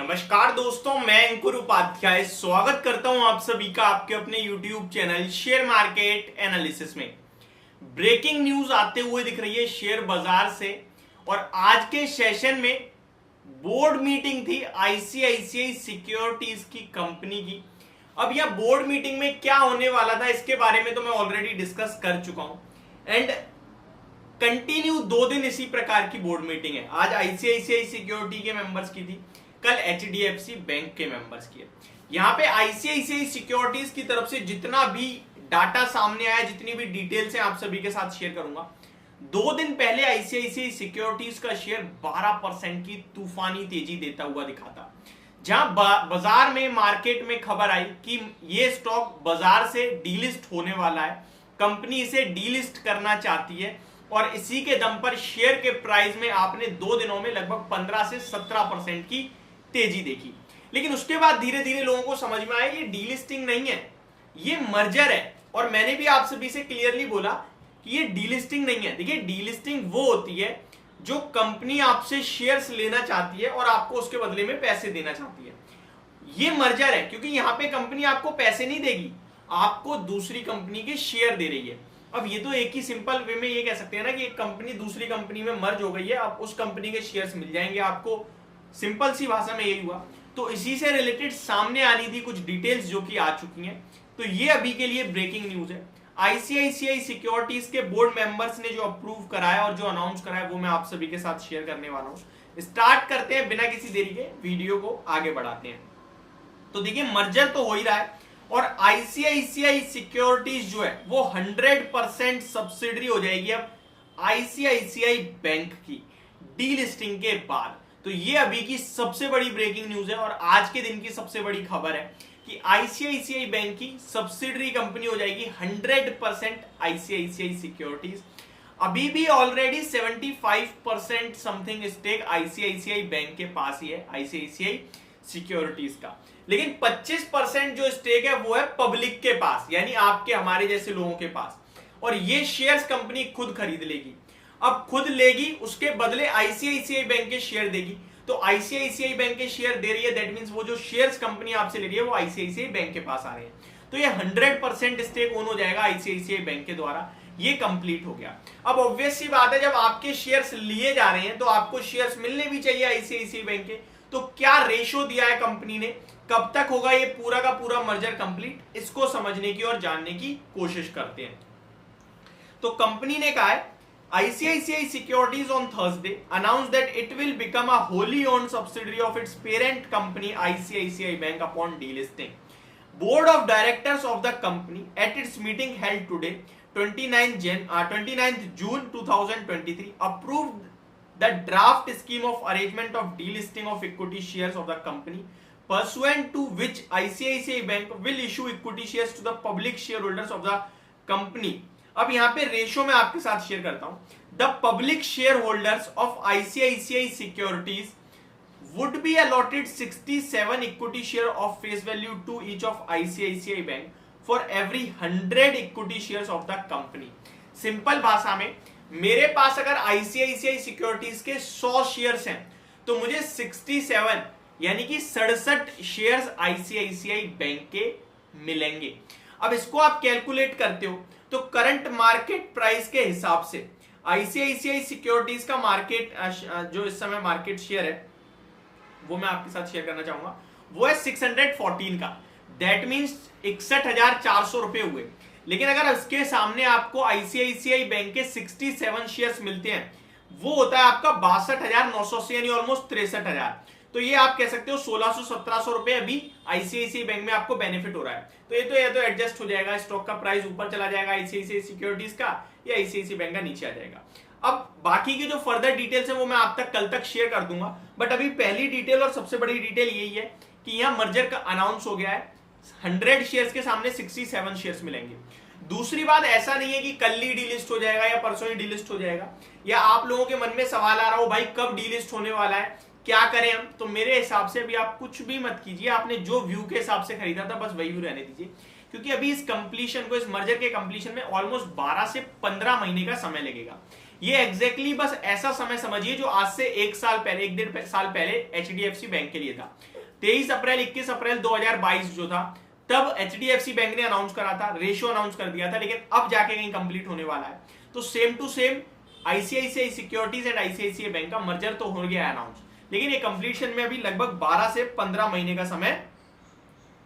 नमस्कार दोस्तों, मैं अंकुर उपाध्याय स्वागत करता हूं आप सभी का आपके अपने YouTube channel share market analysis में। ब्रेकिंग न्यूज आते हुए दिख रही है शेयर बाजार से। और आज के सेशन में बोर्ड मीटिंग थी आईसीआईसीआई सिक्योरिटीज की कंपनी की। अब यह बोर्ड मीटिंग में क्या होने वाला था इसके बारे में तो मैं ऑलरेडी डिस्कस कर चुका हूं। एंड कंटिन्यू 2 दिन इसी प्रकार की बोर्ड मीटिंग है। आज आईसीआईसीआई सिक्योरिटी के मेंबर्स की थी, कल एचडीएफसी बैंक के मेंबर्स की है। यहां पे आईसीआईसीआई सिक्योरिटीज की तरफ से जितना भी डाटा सामने आया, जितनी भी डिटेल्स हैं आप सभी के साथ शेयर करूंगा। 2 दिन पहले आईसीआईसीआई सिक्योरिटीज का शेयर 12% की तूफानी तेजी देता हुआ दिखा था। जहां बाजार में मार्केट में खबर आई कि ये स्टॉक बाजार से डीलिस्ट होने वाला है, कंपनी इसे डीलिस्ट करना चाहती है और इसी के दम पर शेयर के प्राइस में आपने 2 दिनों में लगभग 15 से 17% की तेजी देखी। लेकिन उसके बाद धीरे धीरे लोगों को समझ में आया ये डीलिस्टिंग नहीं है, ये मर्जर है। और मैंने भी आप सभी से क्लियरली बोला कि ये डीलिस्टिंग नहीं है। देखिए, डीलिस्टिंग वो होती है जो कंपनी आपसे शेयर्स लेना चाहती है और आपको उसके बदले में पैसे देना चाहती है। ये मर्जर है क्योंकि यहां पे कंपनी आपको पैसे नहीं देगी, आपको दूसरी कंपनी के शेयर दे रही है। अब ये तो एक ही सिंपल वे में ये कह सकते हैं ना कि एक कंपनी दूसरी कंपनी में मर्ज हो गई है, अब उस कंपनी के शेयर्स मिल जाएंगे आपको। सिंपल सी भाषा में यही हुआ। तो इसी से रिलेटेड सामने आनी थी कुछ डिटेल्स जो कि आ चुकी हैं। तो ये अभी के लिए ब्रेकिंग न्यूज है। आईसीआईसीआई सिक्योरिटीज के बोर्ड मेंबर्स ने जो अप्रूव कराया और जो अनाउंस कराया वो मैं आप सभी के साथ शेयर करने वाला हूं। स्टार्ट करते हैं, बिना किसी देरी के वीडियो को आगे बढ़ाते हैं। तो देखिए, मर्जर तो हो ही रहा है और आईसीआईसीआई सिक्योरिटीज जो है वो 100% सब्सिडरी हो जाएगी अब आईसीआईसीआई बैंक की डीलिस्टिंग के बाद। तो ये अभी की सबसे बड़ी ब्रेकिंग न्यूज है और आज के दिन की सबसे बड़ी खबर है कि आईसीआईसीआई बैंक की सब्सिडरी कंपनी हो जाएगी 100% आईसीआईसीआई सिक्योरिटीज। अभी भी already 75% something stake ICICI bank के पास ही है, आईसीआईसीआई सिक्योरिटीज का। लेकिन 25% जो स्टेक है वो है पब्लिक के पास, यानी आपके हमारे जैसे लोगों के पास। और ये शेयर्स कंपनी खुद खरीद लेगी। अब खुद लेगी, उसके बदले आईसीआईसीआई बैंक के शेयर देगी। तो आईसीआईसीआई बैंक के शेयर दे रही है, दैट मींस वो जो शेयर्स कंपनी आपसे ले रही है वो आईसीआईसीआई बैंक के पास आ रहे हैं। तो ये 100% स्टेक ओन हो जाएगा आईसीआईसीआई बैंक के द्वारा। ये कंप्लीट हो गया। अब ऑब्वियस सी बात है, जब आपके शेयर्स लिए जा रहे हैं तो आपको शेयर्स मिलने भी चाहिए आईसीआईसीआई बैंक के। तो क्या रेशो दिया है कंपनी ने, कब तक होगा ये पूरा का पूरा मर्जर कंप्लीट, इसको समझने की और जानने की कोशिश करते हैं। तो कंपनी ने कहा है ICICI Securities on Thursday announced that it will become a wholly owned subsidiary of its parent company ICICI Bank upon delisting. Board of Directors of the company at its meeting held today, 29th June 2023, approved the draft scheme of arrangement of delisting of equity shares of the company, pursuant to which ICICI Bank will issue equity shares to the public shareholders of the company. अब यहां पे ratio में आपके साथ share करता हूं। The public share holders of ICICI securities would be allotted 67 equity share of face value two each of ICICI bank for every 100 equity shares of the company. Simple भाषा में, मेरे पास अगर आईसीआईसीआई सिक्योरिटीज के 100 shares हैं तो मुझे 67 यानी कि 67 शेयर्स आईसीआईसीआई बैंक के मिलेंगे। अब इसको आप कैलकुलेट करते हो तो करंट मार्केट प्राइस के हिसाब से आईसीआईसीआई सिक्योरिटीज का मार्केट जो इस समय मार्केट शेयर है वो मैं आपके साथ शेयर करना चाहूंगा, वो है 614 का। दैट मींस 61,400 रुपए हुए। लेकिन अगर इसके सामने आपको आईसीआईसीआई बैंक के 67 शेयर्स मिलते हैं, वो होता है आपका 62,980 यानी ऑलमोस्ट 63,000। तो ये आप कह सकते हो 1600-1700 रुपए अभी आईसीआईसीआई बैंक में आपको बेनिफिट हो रहा है। तो ये तो एडजस्ट हो जाएगा, स्टॉक का प्राइस ऊपर चला जाएगा आईसीआईसीआई सिक्योरिटीज का, या आईसीआईसीआई बैंक का नीचे आ जाएगा। अब बाकी की जो फर्दर डिटेल्स है वो मैं आप तक कल तक शेयर कर दूंगा। बट अभी पहली डिटेल और सबसे बड़ी डिटेल यही है कि यहां मर्जर का अनाउंस हो गया है। 100 शेयर्स के सामने 67 शेयर्स मिलेंगे। दूसरी बात, ऐसा नहीं है कि कल ही डीलिस्ट हो जाएगा या परसों ही डीलिस्ट हो जाएगा, या आप लोगों के मन में सवाल आ रहा हो भाई कब डीलिस्ट होने वाला है, क्या करें हम। तो मेरे हिसाब से अभी आप कुछ भी मत कीजिए, आपने जो व्यू के हिसाब से खरीदा था बस वही व्यू रहने दीजिए, क्योंकि अभी इस कंप्लीशन को, इस मर्जर के कंप्लीशन में ऑलमोस्ट 12 से 15 महीने का समय लगेगा। ये एग्जैक्टली बस ऐसा समय समझिए जो आज से 1.5 साल पहले एचडीएफसी बैंक के लिए था। 21 अप्रैल 2022 जो था, तब एचडीएफसी बैंक ने अनाउंस करा था, रेशियो अनाउंस कर दिया था, लेकिन अब जाके कहीं कंप्लीट होने वाला है। तो same to same ICICI securities and ICICI bank का मर्जर तो हो गया अनाउंस, लेकिन ये कंप्लीशन में अभी लगभग 12 से 15 महीने का समय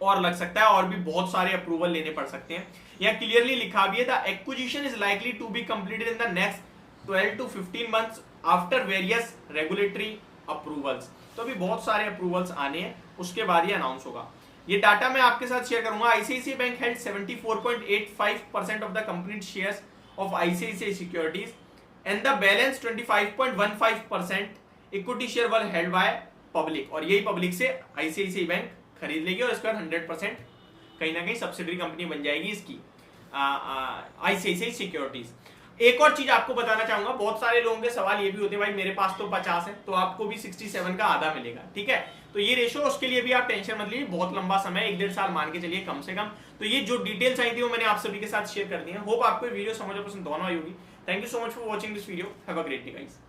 और लग सकता है, और भी बहुत सारे अप्रूवल लेने पड़ सकते हैं। यह क्लियरली लिखा भी है, the acquisition is likely to be completed in the next 12 to 15 months after various regulatory approvals. तो अभी बहुत सारे अप्रूवल्स आने हैं, उसके बाद ये अनाउंस होगा। ये डाटा मैं आपके साथ शेयर करूंगा। ICICI bank held 74.85% of the complete shares of ICICI securities and the balance 25.15% equity share were held by public, और यही पब्लिक से आईसीआईसीआई बैंक खरीद लेगी और इसका 100% कहीं ना कहीं सब्सिडरी कंपनी बन जाएगी इसकी आईसीआईसीआई सिक्योरिटीज। एक और चीज आपको बताना चाहूंगा, बहुत सारे लोगों के सवाल ये भी होते हैं, भाई मेरे पास तो 50 है तो आपको भी 67 का आधा मिलेगा, ठीक है। तो ये रेशो, उसके लिए भी आप टेंशन मत लीजिए, बहुत लंबा समय, 1-1.5 साल मान के चलिए कम से कम। तो ये जो डिटेल्स आई थी वो मैंने आप सभी के साथ शेयर कर दी है। होप आपको वीडियो समझ और पसंद दोनों आई होगी। Thank you so much for watching this video. Have a great day guys.